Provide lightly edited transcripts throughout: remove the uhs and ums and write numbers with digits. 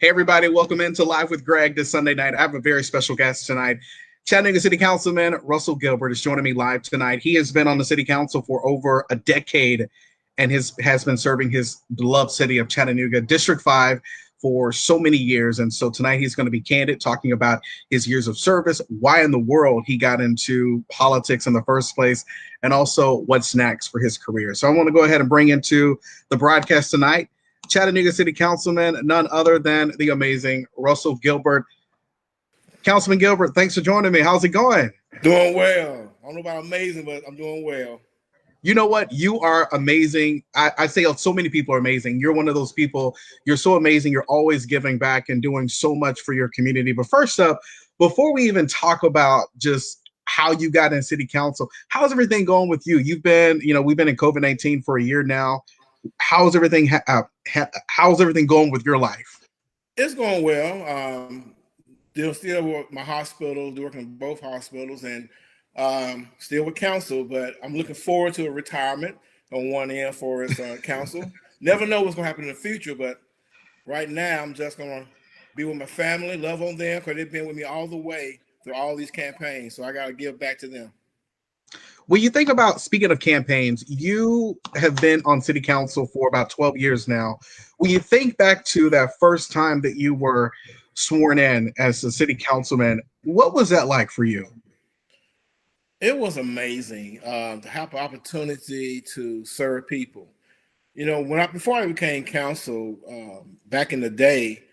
Hey, everybody, welcome into Live with Greg this Sunday night. I have a very special guest tonight. Chattanooga City Councilman Russell Gilbert is joining me live tonight. He has been on the City Council for over a decade and has been serving his beloved city of Chattanooga, District 5, for so many years. And so tonight he's going to be candid, talking about his years of service, why in the world he got into politics in the first place, and also what's next for his career. So I want to go ahead and bring into the broadcast tonight Chattanooga City Councilman, none other than the amazing Russell Gilbert. Councilman Gilbert, thanks for joining me. How's it going? Doing well. I don't know about amazing, but I'm doing well. You know what? You are amazing. I say so many people are amazing. You're one of those people. You're so amazing. You're always giving back and doing so much for your community. But first up, before we even talk about just how you got in city council, how's everything going with you? We've been in COVID-19 for a year now. How's everything? How's everything going with your life? It's going well. Still with my hospital, working in both hospitals, and still with council. But I'm looking forward to a retirement on one end for his council. Never know what's going to happen in the future, but right now I'm just going to be with my family, love on them, because they've been with me all the way through all these campaigns. So I got to give back to them. When you think about, speaking of campaigns, you have been on city council for about 12 years now. When you think back to that first time that you were sworn in as a city councilman, what was that like for you? It was amazing to have the opportunity to serve people. Before I became council back in the day,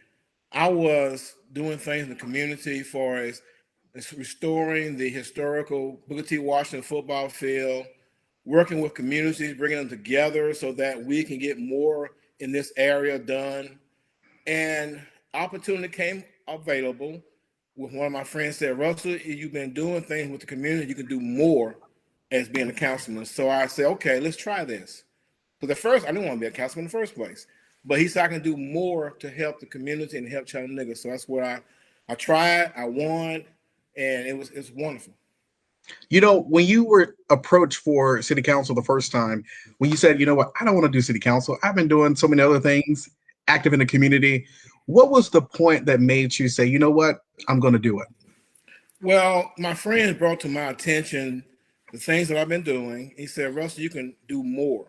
I was doing things in the community for as restoring the historical Booker T. Washington football field, working with communities, bringing them together so that we can get more in this area done. And opportunity came available with one of my friends said, Russell, you've been doing things with the community, you can do more as being a councilman. So I said, okay, let's try this. Because at first, I didn't want to be a councilman in the first place. But he said I can do more to help the community and help Chattanooga. So that's what I tried, I won, and it's wonderful. You know, when you were approached for city council the first time, when you said, you know what, I don't want to do city council, I've been doing so many other things, active in the community. What was the point that made you say, you know what, I'm going to do it? Well, my friends brought to my attention the things that I've been doing. He said, Russell, you can do more.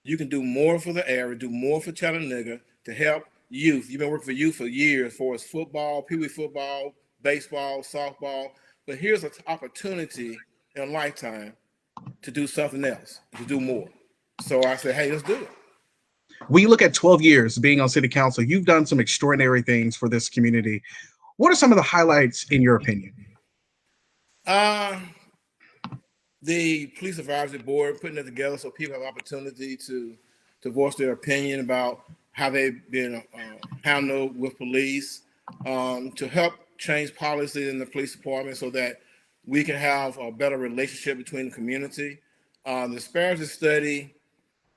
You can do more for the area, do more for Chattanooga to help youth. You've been working for youth for years, for as football, pee-wee football, baseball, softball. But here's an opportunity in a lifetime to do something else, to do more. So I said, hey, let's do it. When you look at 12 years being on city council, you've done some extraordinary things for this community. What are some of the highlights in your opinion? The police advisory board, putting it together so people have opportunity to voice their opinion about how they've been handled with police, to help change policy in the police department so that we can have a better relationship between the community. The disparity study,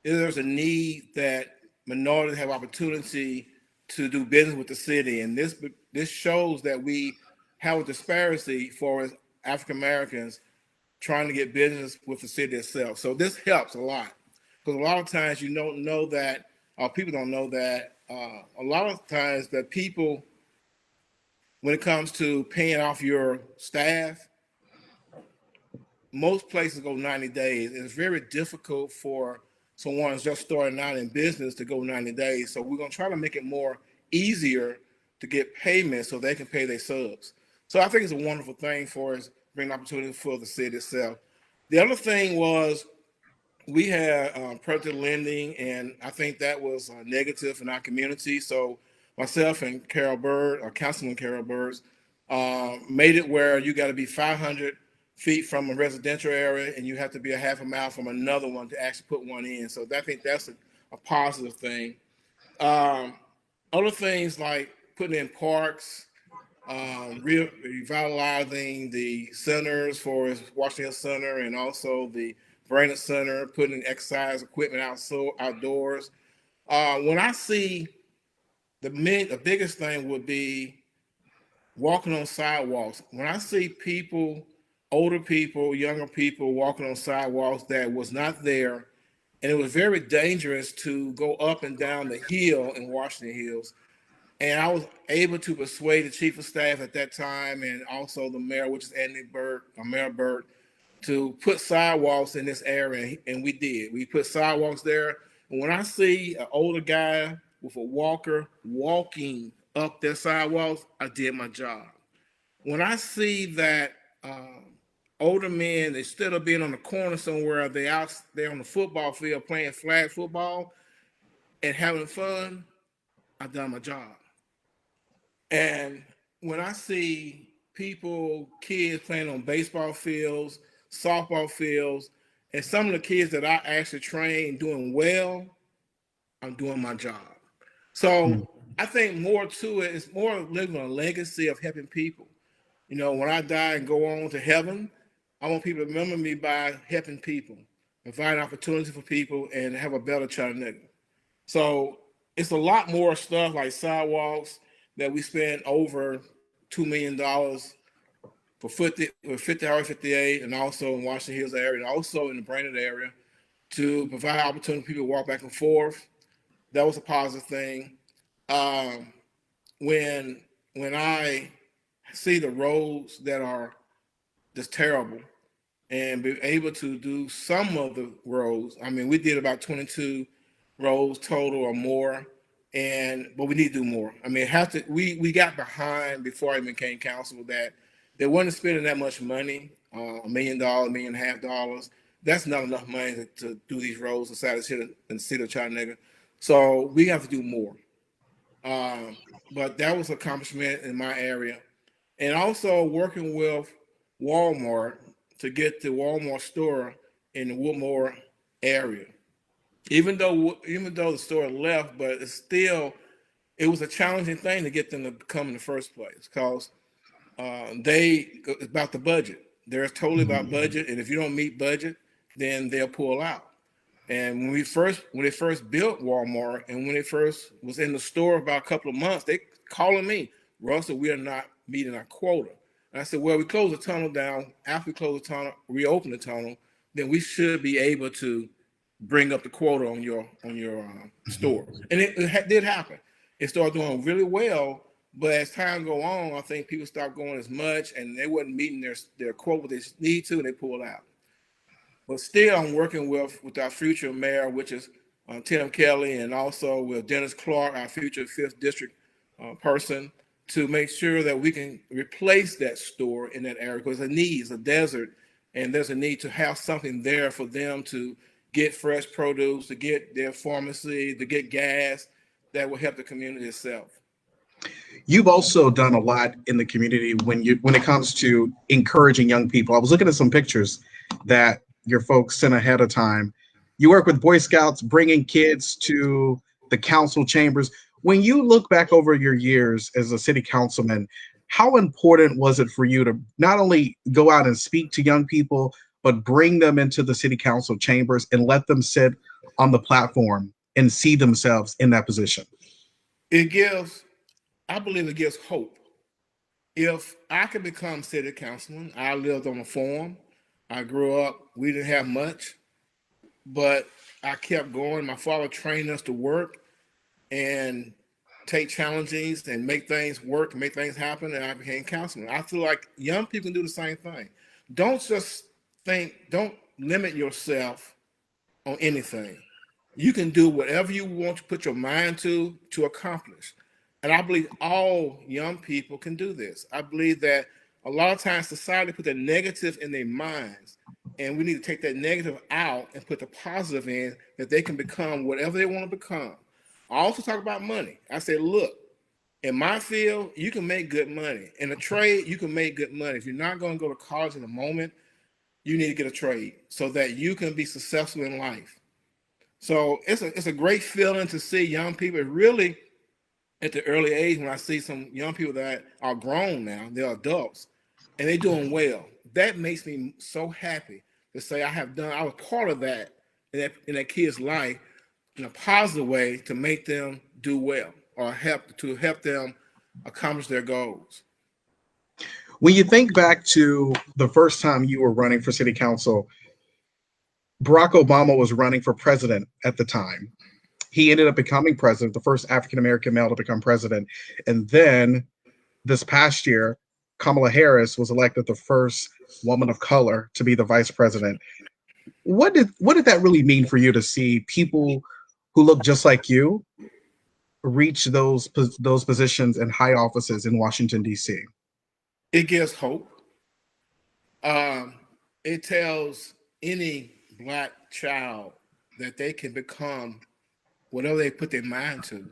there's a need that minorities have opportunity to do business with the city, and this shows that we have a disparity for African Americans trying to get business with the city itself. So this helps a lot because a lot of times you don't know that, or people don't know that. A lot of times that people, when it comes to paying off your staff, most places go 90 days. It's very difficult for someone who's just starting out in business to go 90 days. So we're going to try to make it more easier to get payments so they can pay their subs. So I think it's a wonderful thing for us, bringing opportunity for the city itself. The other thing was we had predatory lending, and I think that was negative in our community. So myself and Carol Bird, or Councilman Carol Bird, made it where you got to be 500 feet from a residential area, and you have to be a half a mile from another one to actually put one in. So I think that's a positive thing. Other things like putting in parks, revitalizing the centers for Washington Center and also the Brandon Center, putting exercise equipment outdoors. When I see the biggest thing would be walking on sidewalks. When I see people, older people, younger people walking on sidewalks that was not there, and it was very dangerous to go up and down the hill in Washington Hills. And I was able to persuade the chief of staff at that time and also the mayor, which is Mayor Burt, to put sidewalks in this area. And we did. We put sidewalks there. And when I see an older guy with a walker walking up their sidewalks, I did my job. When I see that older men, instead of being on the corner somewhere, they out there on the football field playing flag football and having fun, I've done my job. And when I see people, kids playing on baseball fields, softball fields, and some of the kids that I actually train doing well, I'm doing my job. So I think more to it is more living a legacy of helping people. You know, when I die and go on to heaven, I want people to remember me by helping people, providing opportunity for people, and have a better Chattanooga. So it's a lot more stuff like sidewalks that we spend over $2 million for 50 Highway 58, and also in Washington Hills area, and also in the Brainerd area, to provide opportunity for people to walk back and forth. That was a positive thing. When I see the roads that are just terrible, and be able to do some of the roads. I mean, we did about 22 roads total or more, but we need to do more. I mean, we got behind before I even became council that they wasn't spending that much money, $1 million, $1.5 million. That's not enough money to do these roads inside the city of Chattanooga. So we have to do more. But that was an accomplishment in my area. And also working with Walmart to get the Walmart store in the Woodmore area. Even though the store left, but it was a challenging thing to get them to come in the first place because it's about the budget. They're totally about budget, and if you don't meet budget, then they'll pull out. And when they first built Walmart, and when it first was in the store about a couple of months, they calling me, Russell, we are not meeting our quota. And I said, well, we close the tunnel down. After we close the tunnel, reopen the tunnel, then we should be able to bring up the quota on your store. And it did happen. It started doing really well, but as time go on, I think people stopped going as much, and they wasn't meeting their quota they need to, and they pulled out. But still, I'm working with our future mayor, which is Tim Kelly, and also with Dennis Clark, our future 5th district person, to make sure that we can replace that store in that area because it's a desert, and there's a need to have something there for them to get fresh produce, to get their pharmacy, to get gas that will help the community itself. You've also done a lot in the community when it comes to encouraging young people. I was looking at some pictures that your folks sent ahead of time. You work with Boy Scouts, bringing kids to the council chambers. When you look back over your years as a city councilman, how important was it for you to not only go out and speak to young people, but bring them into the city council chambers and let them sit on the platform and see themselves in that position? I believe it gives hope. If I could become city councilman, I lived on a farm. I grew up, we didn't have much, but I kept going. My father trained us to work and take challenges and make things work, make things happen, and I became councilman. I feel like young people can do the same thing. Don't limit yourself on anything. You can do whatever you want to put your mind to accomplish. And I believe all young people can do this. I believe that a lot of times society put the negative in their minds, and we need to take that negative out and put the positive in that they can become whatever they want to become. I also talk about money. I say, look, in my field, you can make good money. In a trade, you can make good money. If you're not going to go to college in the moment, you need to get a trade so that you can be successful in life. So it's a great feeling to see young people really at the early age when I see some young people that are grown now, they're adults, and they're doing well. That makes me so happy to say I was part of that in that kid's life in a positive way to make them do well or help them accomplish their goals. When you think back to the first time you were running for city council, Barack Obama was running for president at the time. He ended up becoming president, the first African American male to become president. And then this past year, Kamala Harris was elected the first woman of color to be the vice president. What did that really mean for you to see people who look just like you reach those positions and high offices in Washington D.C.? It gives hope. Um, it tells any black child that they can become whatever they put their mind to.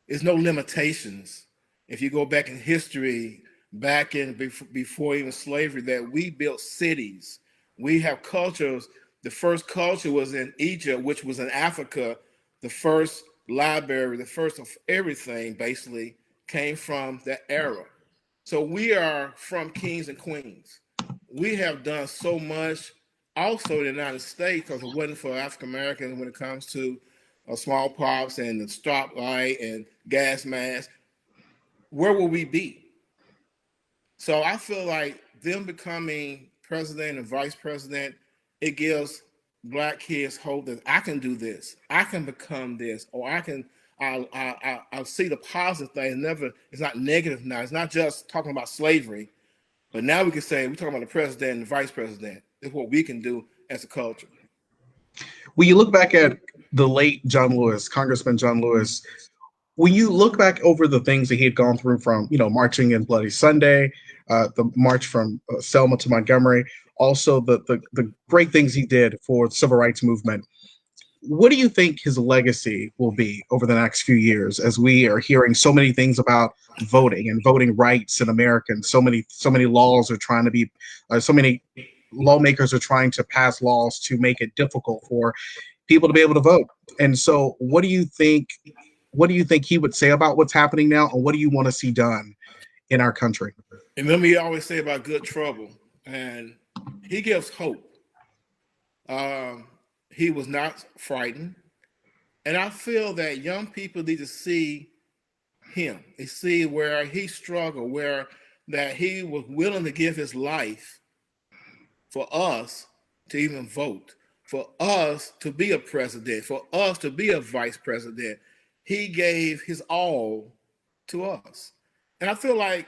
There's no limitations. If you go back in history, back in before even slavery, that we built cities. We have cultures. The first culture was in Egypt, which was in Africa. The first library, the first of everything, basically came from that era. So we are from kings and queens. We have done so much also in the United States because it wasn't for African Americans when it comes to smallpox and the stoplight and gas mask. Where will we be? So I feel like them becoming president and vice president, it gives black kids hope that I can do this, I can become this, or I can. I'll see the positive thing. It's not negative now. It's not just talking about slavery, but now we can say we're talking about the president and the vice president. It's what we can do as a culture. When you look back at the late John Lewis, Congressman John Lewis, when you look back over the things that he had gone through from, marching in Bloody Sunday, the march from Selma to Montgomery, also the great things he did for the civil rights movement, what do you think his legacy will be over the next few years as we are hearing so many things about voting and voting rights in America? And so many laws are trying to be, so many lawmakers are trying to pass laws to make it difficult for people to be able to vote. And so, what do you think? What do you think he would say about what's happening now, and what do you want to see done in our country? And remember, you always say about good trouble, and he gives hope. Um, he was not frightened, and I feel that young people need to see him. They see where he struggled, where that he was willing to give his life for us to even vote, for us to be a president, for us to be a vice president. He gave his all to us. And I feel like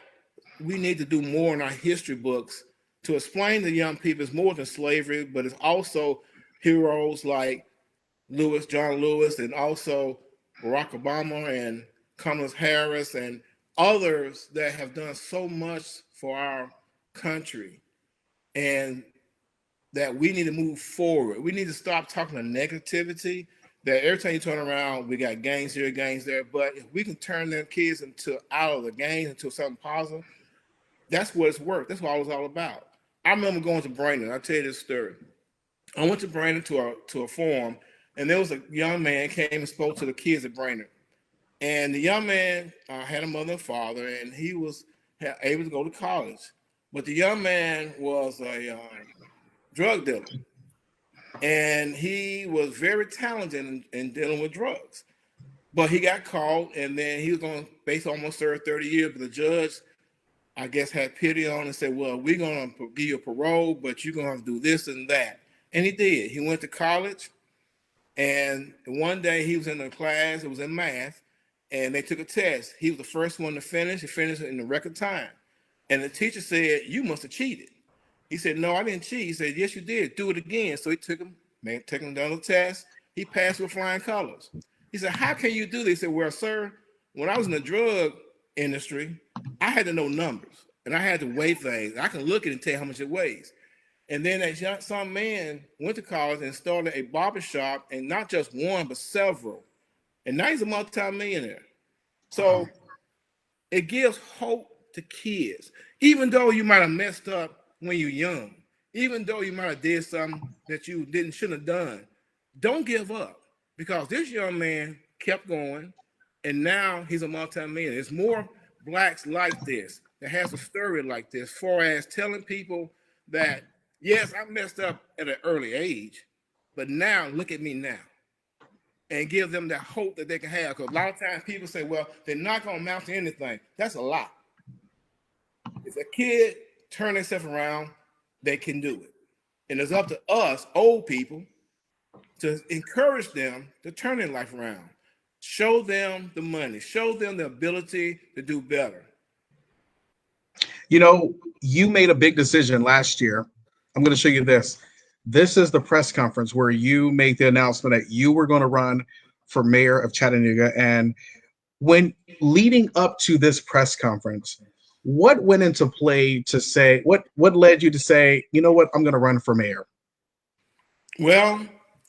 we need to do more in our history books to explain to young people it's more than slavery, but it's also heroes like John Lewis, and also Barack Obama and Kamala Harris and others that have done so much for our country. And that we need to move forward. We need to stop talking of negativity. That every time you turn around, we got gangs here, gangs there. But if we can turn their kids out of the gangs into something positive, that's what it's worth. That's what it was all about. I remember going to Brandon. I'll tell you this story. I went to Brandon to a forum, and there was a young man came and spoke to the kids at Brandon. And the young man had a mother and father, and he was able to go to college. But the young man was a drug dealer, and he was very talented in dealing with drugs. But he got caught, and then he was going to basically almost serve 30 years. But the judge, I guess, had pity on him and said, well, we're going to give you a parole, but you're going to have to do this and that. And he did. He went to college, and one day he was in a class, it was in math, and they took a test. He was the first one to finish. He finished it in the record time. And the teacher said, you must have cheated. He said, no, I didn't cheat. He said, yes, you did. Do it again. So he took him down the test. He passed with flying colors. He said, how can you do this? He said, well, sir, when I was in the drug industry, I had to know numbers, and I had to weigh things. I can look at it and tell you how much it weighs. And then some man went to college and started a barber shop, and not just one, but several. And now he's a multi-millionaire. So it gives hope to kids, even though you might have messed up when you're young, even though you might have did something that you shouldn't have done. Don't give up, because this young man kept going, and now he's a multi-millionaire. There's more blacks like this that has a story like this, far as telling people that, yes, I messed up at an early age, but now look at me now, and give them that hope that they can have. Because a lot of times people say, well, they're not going to amount to anything. That's a lie. If a kid turn themselves around, they can do it. And it's up to us, old people, to encourage them to turn their life around. Show them the money, show them the ability to do better. You know, you made a big decision last year. I'm going to show you this. This is the press conference where you made the announcement that you were going to run for mayor of Chattanooga. And when leading up to this press conference, what went into play to say what led you to say, you know what, I'm going to run for mayor? Well,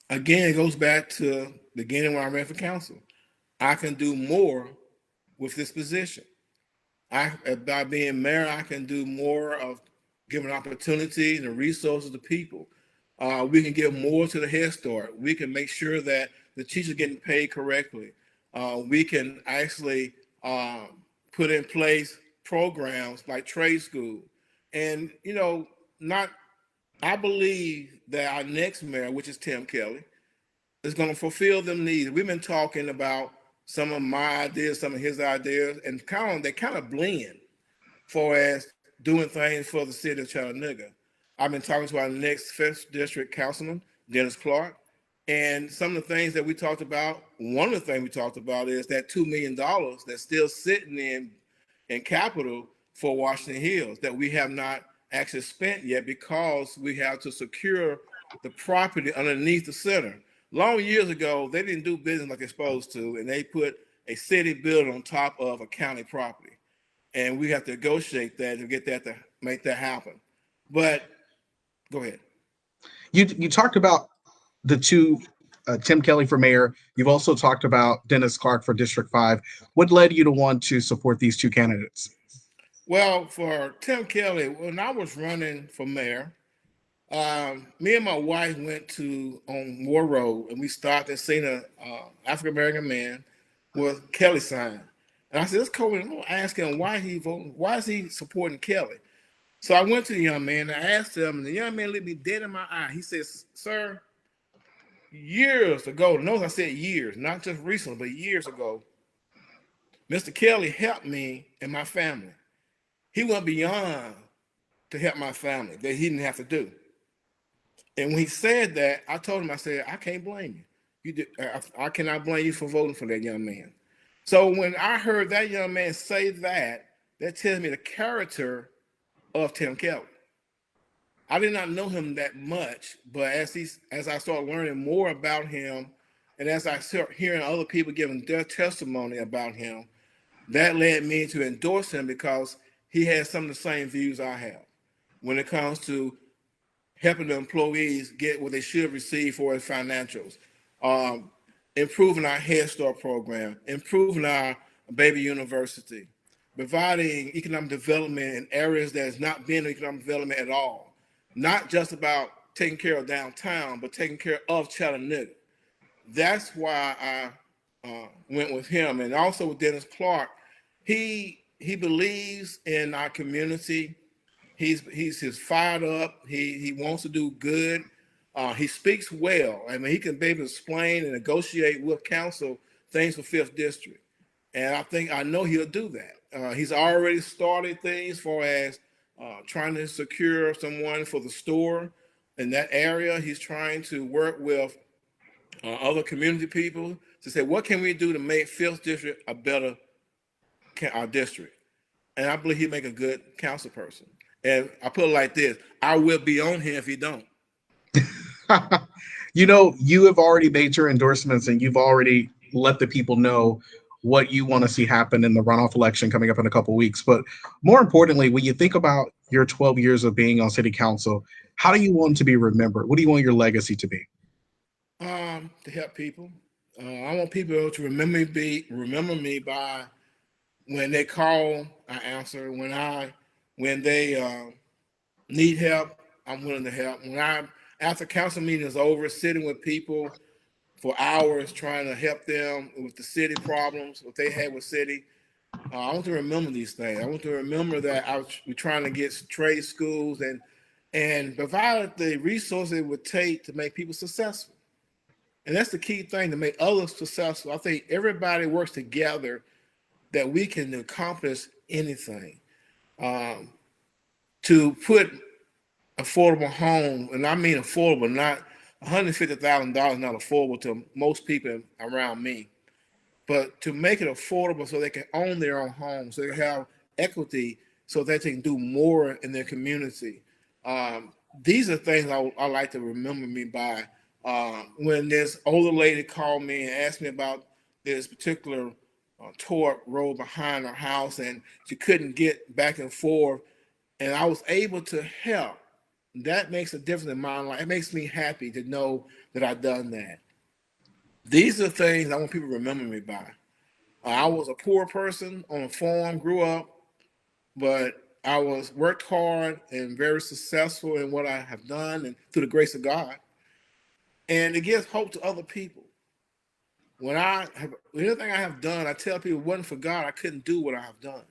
again, it goes back to the beginning when I ran for council. I can do more with this position. By being mayor, I can do more of giving opportunity and resources to people. We can give more to the Head Start. We can make sure that the teachers are getting paid correctly. We can actually put in place programs like trade school. And, not, I believe that our next mayor, which is Tim Kelly, is going to fulfill them needs. We've been talking about some of my ideas, some of his ideas, and they kind of blend for as doing things for the city of Chattanooga. I've been talking to our next fifth district councilman, Dennis Clark, and some of the things that we talked about. One of the things we talked about is that $2 million that's still sitting in capital for Washington Hills that we have not actually spent yet because we have to secure the property underneath the center. Long years ago, they didn't do business like they're supposed to, and they put a city building on top of a county property. And we have to negotiate that to get that to make that happen. But go ahead. You talked about the two, Tim Kelly for mayor. You've also talked about Dennis Clark for District 5. What led you to want to support these two candidates? Well, for Tim Kelly, when I was running for mayor, me and my wife went to on Moore Road, and we stopped and seen a African American man with Kelly sign. And I said, let's go and ask him why he voting, why is he supporting Kelly? So I went to the young man and I asked him, and the young man looked me dead in my eye. He says, sir, years ago, notice I said years, not just recently, but years ago, Mr. Kelly helped me and my family. He went beyond to help my family that he didn't have to do. And when he said that, I told him, I said, I can't blame you. I cannot blame you for voting for that young man. So when I heard that young man say that, that tells me the character of Tim Kelly. I did not know him that much, but as I started learning more about him, and as I started hearing other people giving their testimony about him, that led me to endorse him because he has some of the same views I have when it comes to helping the employees get what they should receive for their financials, um, improving our Head Start program, improving our baby university, providing economic development in areas that has not been economic development at all. Not just about taking care of downtown, but taking care of Chattanooga. That's why I went with him, and also with Dennis Clark. He believes in our community. He's fired up. He wants to do good. He speaks well. I mean, he can be able to explain and negotiate with council things for Fifth District, and I know he'll do that. He's already started things for as trying to secure someone for the store in that area. He's trying to work with other community people to say, what can we do to make Fifth District a better district? And I believe he'd make a good council person. And I put it like this: I will be on here if he don't. You know, you have already made your endorsements and you've already let the people know what you want to see happen in the runoff election coming up in a couple of weeks. But more importantly, when you think about your 12 years of being on city council, how do you want to be remembered? What do you want your legacy to be? To help people. I want people to remember me by when they call, I answer. When they need help, I'm willing to help. After council meeting is over, sitting with people for hours trying to help them with the city problems, what they had with city. I want to remember these things. I want to remember that we're trying to get trade schools and provide the resources it would take to make people successful. And that's the key thing, to make others successful. I think everybody works together that we can accomplish anything. To put affordable home, and I mean affordable, not $150,000 not affordable to most people around me. But to make it affordable so they can own their own home, so they can have equity, so that they can do more in their community. These are things I like to remember me by. When this older lady called me and asked me about this particular tore up road behind her house, and she couldn't get back and forth, and I was able to help. That makes a difference in my life. It makes me happy to know that I've done that. These are things I want people to remember me by. I was a poor person on a farm, grew up, but I was worked hard and very successful in what I have done, and through the grace of God. And it gives hope to other people. When I have anything I have done, I tell people, if it wasn't for God, I couldn't do what I have done.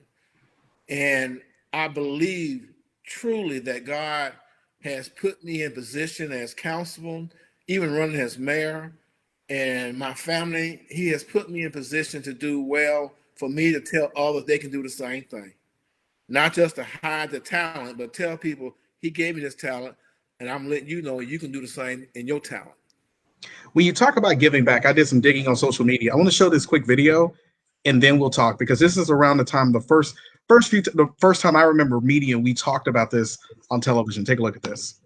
And I believe truly that God has put me in position as councilman, even running as mayor, and my family. He has put me in position to do well for me to tell others they can do the same thing. Not just to hide the talent, but tell people he gave me this talent, and I'm letting you know you can do the same in your talent. When you talk about giving back, I did some digging on social media. I want to show this quick video, and then we'll talk, because this is around the time the first time I remember meeting, we talked about this on television. Take a look at this.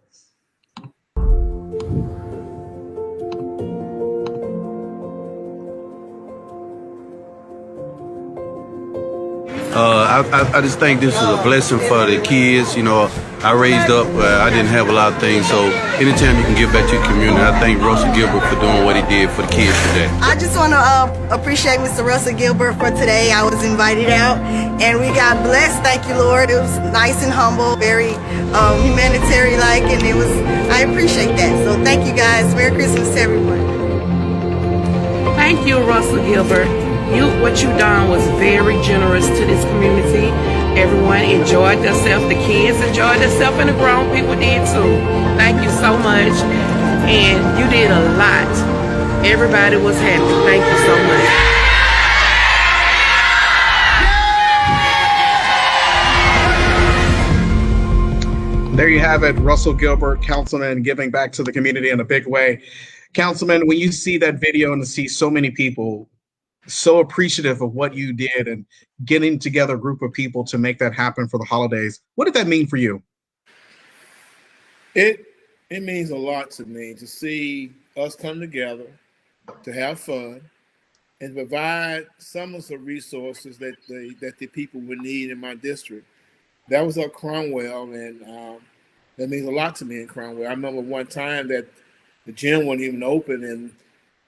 I just think this is a blessing for the kids. You know, I raised up, I didn't have a lot of things, so anytime you can give back to your community, I thank Russell Gilbert for doing what he did for the kids today. I just want to appreciate Mr. Russell Gilbert for today. I was invited out, and we got blessed. Thank you, Lord. It was nice and humble, very humanitarian-like, and I appreciate that. So thank you guys. Merry Christmas to everyone. Thank you, Russell Gilbert. What you done was very generous to this community. Everyone enjoyed themselves. The kids enjoyed themselves, and the grown people did too. Thank you so much. And you did a lot. Everybody was happy. Thank you so much. There you have it, Russell Gilbert, councilman, giving back to the community in a big way. Councilman, when you see that video and to see so many people so appreciative of what you did and getting together a group of people to make that happen for the holidays, what did that mean for you? It means a lot to me to see us come together, to have fun, and provide some of the resources that the people would need in my district. That was up Cromwell, and that means a lot to me in Cromwell. I remember one time that the gym wasn't even open, and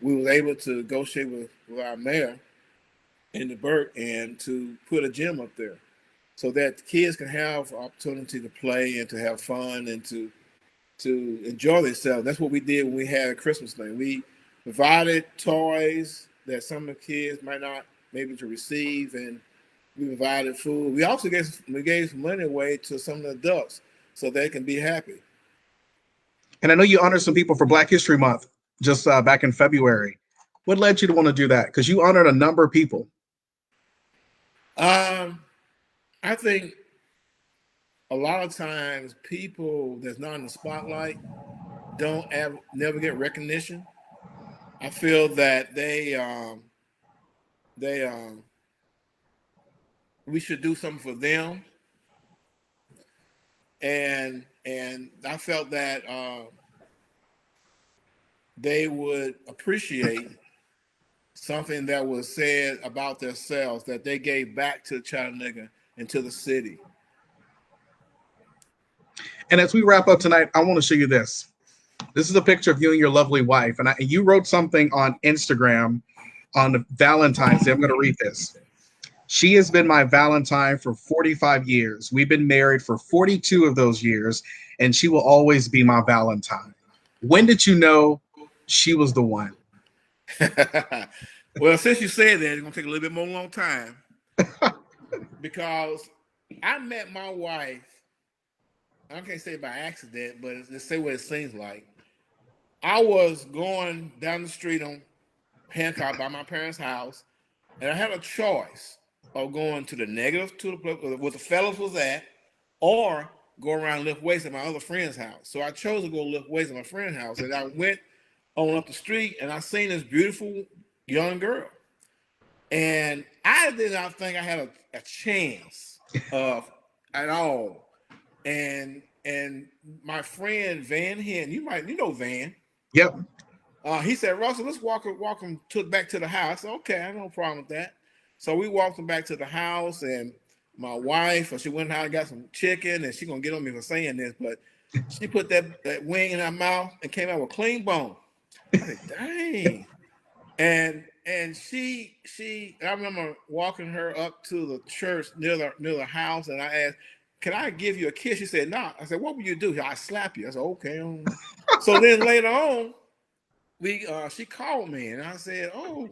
we was able to negotiate with our mayor in the Burke and to put a gym up there so that the kids can have opportunity to play and to have fun and to enjoy themselves. That's what we did when we had a Christmas thing. We provided toys that some of the kids might not be able to receive, and we provided food. We also gave some money away to some of the adults so they can be happy. And I know you honored some people for Black History Month just back in February. What led you to want to do that? Because you honored a number of people. I think a lot of times people that's not in the spotlight never get recognition. I feel that we should do something for them, and I felt that they would appreciate something that was said about themselves that they gave back to Chattanooga and to the city. And as we wrap up tonight, I want to show you this. This is a picture of you and your lovely wife. And you wrote something on Instagram on Valentine's Day. I'm going to read this. She has been my Valentine for 45 years. We've been married for 42 of those years, and she will always be my Valentine. When did you know she was the one? Well, since you said that, it's going to take a little bit more long time because I met my wife, I can't say by accident, but let's say what it seems like. I was going down the street on Hancock by my parents' house, and I had a choice of going to the negative, to where the fellas was at, or go around and lift weights at my other friend's house. So I chose to go lift weights at my friend's house. And I went on up the street and I seen this beautiful young girl. And I did not think I had a chance of at all. And my friend Van Hen, you know Van. Yep. He said, Russell, let's walk him back to the house. I said, okay, I have no problem with that. So we walked him back to the house, and my wife, she went out and got some chicken, and she's gonna get on me for saying this, but she put that wing in her mouth and came out with clean bone. I said, dang. And she I remember walking her up to the church near the house, and I asked, can I give you a kiss? She said, no. I said, what would you do? I slap you. I said, okay. So then later on, she called me, and I said, oh,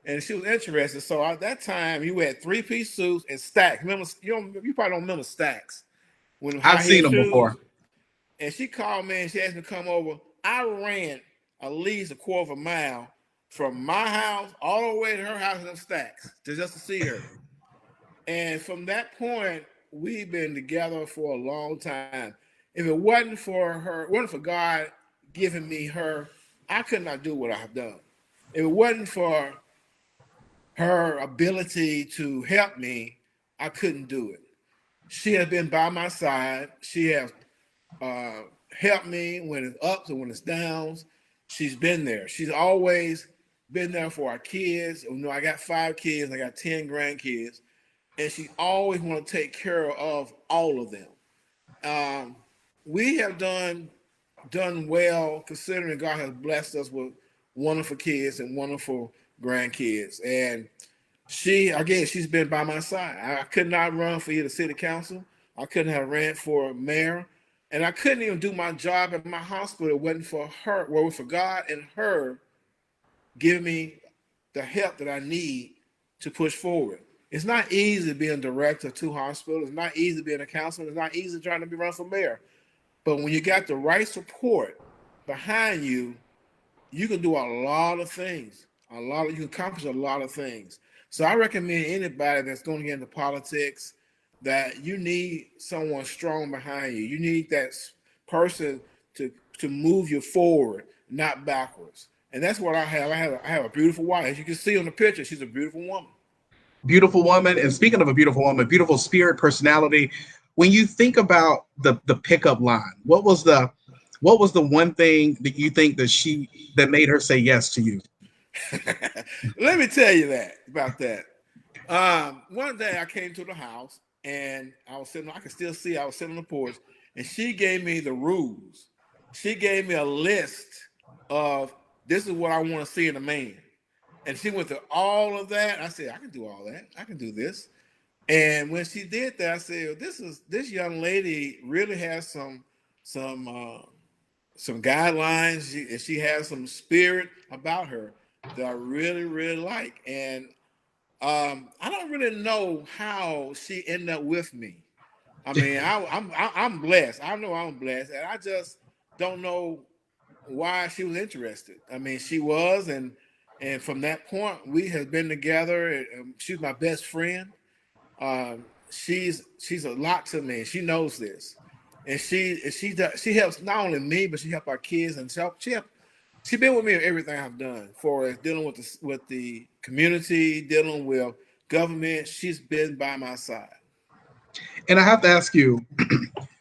and she was interested. So at that time, you had 3-piece suits and stacks. Remember, you probably don't remember stacks. I've seen them before. And she called me and she asked me to come over. I ran at least a quarter of a mile from my house all the way to her house in them stacks just to see her. And from that point, we've been together for a long time. If it wasn't for God giving me her, I could not do what I have done. If it wasn't for her ability to help me, I couldn't do it. She has been by my side. She has helped me when it's ups and when it's downs. She's been there. She's always been there for our kids. You know, I got 5 kids. I got 10 grandkids. And she always want to take care of all of them. We have done well, considering God has blessed us with wonderful kids and wonderful grandkids. And she's been by my side. I could not run for either city council. I couldn't have ran for mayor. And I couldn't even do my job at my hospital. It wasn't for her, for God and her giving me the help that I need to push forward. It's not easy being a director of 2 hospitals. It's not easy being a councilman. It's not easy trying to be run for mayor. But when you got the right support behind you, you can do a lot of things. You can accomplish a lot of things. So I recommend anybody that's going to get into politics that you need someone strong behind you. You need that person to move you forward, not backwards. And that's what I have. I have a beautiful wife. As you can see on the picture, she's a beautiful woman. Beautiful woman. And speaking of a beautiful woman, beautiful spirit, personality. When you think about the pickup line, what was the one thing that you think that made her say yes to you? Let me tell you about that. One day I came to the house and I was sitting on the porch, and she gave me the rules. She gave me a list of this is what I want to see in a man. And she went through all of that. I said, I can do all that. I can do this. And when she did that, I said, this young lady really has some guidelines. She has some spirit about her that I really, really like. And I don't really know how she ended up with me. I mean, I'm blessed. I know I'm blessed, and I just don't know why she was interested. I mean, she was, and from that point, we have been together. And she's my best friend. She's a lot to me. She knows this, and she helps not only me, but she helps our kids, and she's been with me in everything I've done for dealing with the community, dealing with government. She's been by my side. And I have to ask you,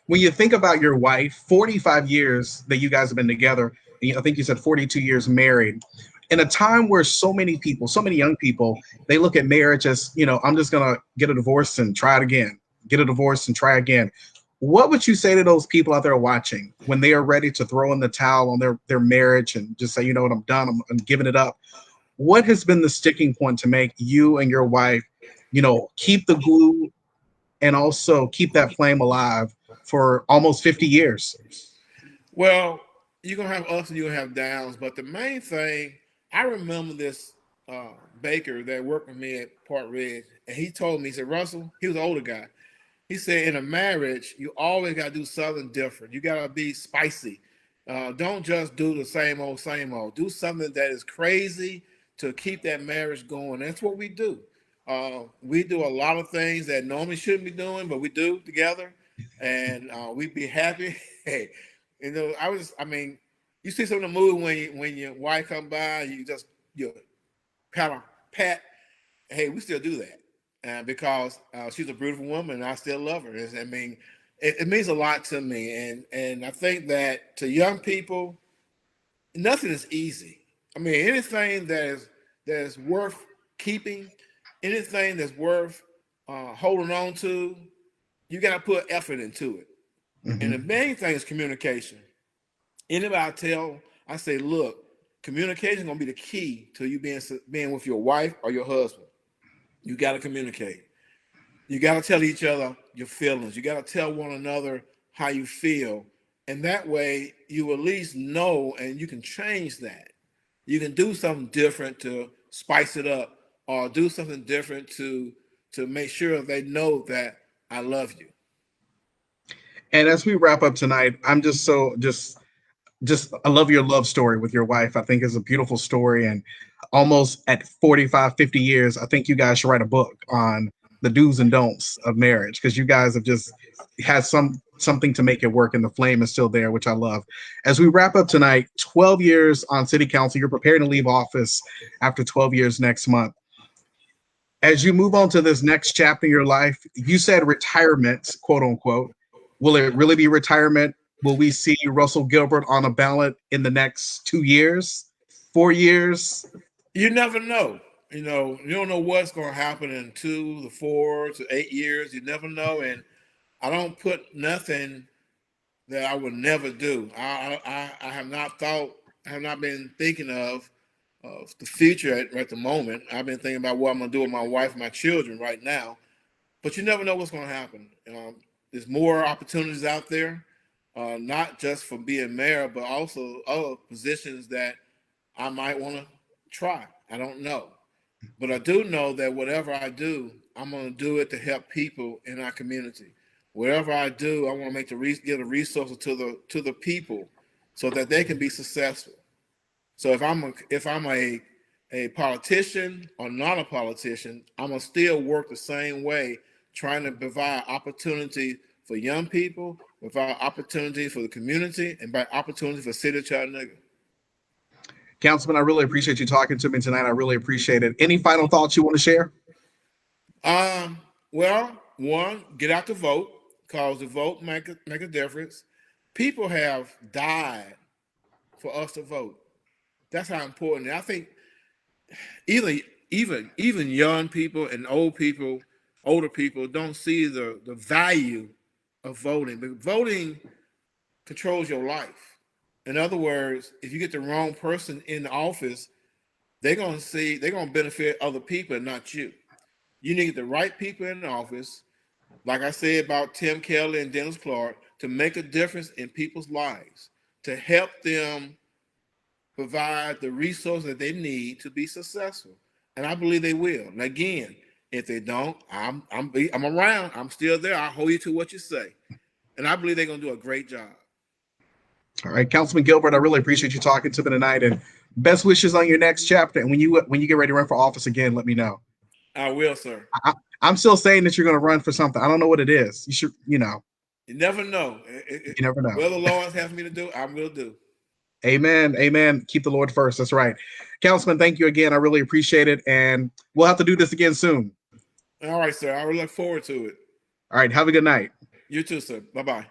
when you think about your wife, 45 years that you guys have been together, I think you said 42 years married, in a time where so many young people, they look at marriage as, I'm just going to get a divorce and try it again, get a divorce and try again. What would you say to those people out there watching when they are ready to throw in the towel on their marriage and just say, you know what, I'm done, I'm giving it up? What has been the sticking point to make you and your wife, keep the glue and also keep that flame alive for almost 50 years? Well, you're going to have ups and you're going to have downs, but the main thing, I remember this baker that worked with me at Port Ridge, and he told me, he said, Russell, he was an older guy. He said, in a marriage, you always got to do something different. You got to be spicy. Don't just do the same old, same old. Do something that is crazy to keep that marriage going. That's what we do. We do a lot of things that normally shouldn't be doing, but we do together. and we'd be happy. Hey, you know, I mean, you see some of the movie when your wife come by, you pat. Hey, we still do that because she's a beautiful woman, and I still love her. I mean, it means a lot to me, and I think that to young people, nothing is easy. I mean, anything that is worth keeping, anything that's worth holding on to, you got to put effort into it. Mm-hmm. And the main thing is communication. Anybody I say, look, communication is gonna be the key to you being with your wife or your husband. You got to communicate. You got to tell each other your feelings. You got to tell one another how you feel, and that way you at least know, and you can change that. You can do something different to spice it up, or do something different to make sure they know that I love you. And as we wrap up tonight, I'm just I love your love story with your wife. I think it's a beautiful story. And almost at 45, 50 years, I think you guys should write a book on the do's and don'ts of marriage, because you guys have just had something to make it work, and the flame is still there, which I love. As we wrap up tonight, 12 years on city council, you're preparing to leave office after 12 years next month. As you move on to this next chapter in your life, you said retirement, quote unquote. Will it really be retirement? Will we see Russell Gilbert on a ballot in the next 2 years, 4 years? You never know. You know, you don't know what's going to happen in 2 to 4 to 8 years. You never know. And I don't put nothing that I would never do. I have not been thinking of the future at the moment. I've been thinking about what I'm going to do with my wife and my children right now. But you never know what's going to happen. There's more opportunities out there, not just for being mayor, but also other positions that I might want to try. I don't know. But I do know that whatever I do, I'm going to do it to help people in our community. Whatever I do, I want to give the resources to the people so that they can be successful. So if I'm a politician or not a politician, I'm gonna still work the same way, trying to provide opportunity for young people, provide opportunity for the community, and provide opportunity for the city of Chattanooga. Councilman, I really appreciate you talking to me tonight. I really appreciate it. Any final thoughts you want to share? Well, one, get out to vote, because the vote make a difference. People have died for us to vote. That's how important. And I think even young people and older people don't see the value of voting. But voting controls your life. In other words, if you get the wrong person in the office, they're gonna benefit other people and not you. You need the right people in the office, like I said about Tim Kelly and Dennis Clark, to make a difference in people's lives, to help them provide the resources that they need to be successful. And I believe they will. And again, if they don't, I'm around. I'm still there. I'll hold you to what you say. And I believe they're going to do a great job. All right, Councilman Gilbert, I really appreciate you talking to me tonight, and best wishes on your next chapter. And when you get ready to run for office again, let me know. I will, sir. I'm still saying that you're going to run for something. I don't know what it is. You should, You never know. You never know. Whatever the Lord has me to do, I will do. Amen. Amen. Keep the Lord first. That's right. Councilman, thank you again. I really appreciate it. And we'll have to do this again soon. All right, sir. I will look forward to it. All right. Have a good night. You too, sir. Bye-bye.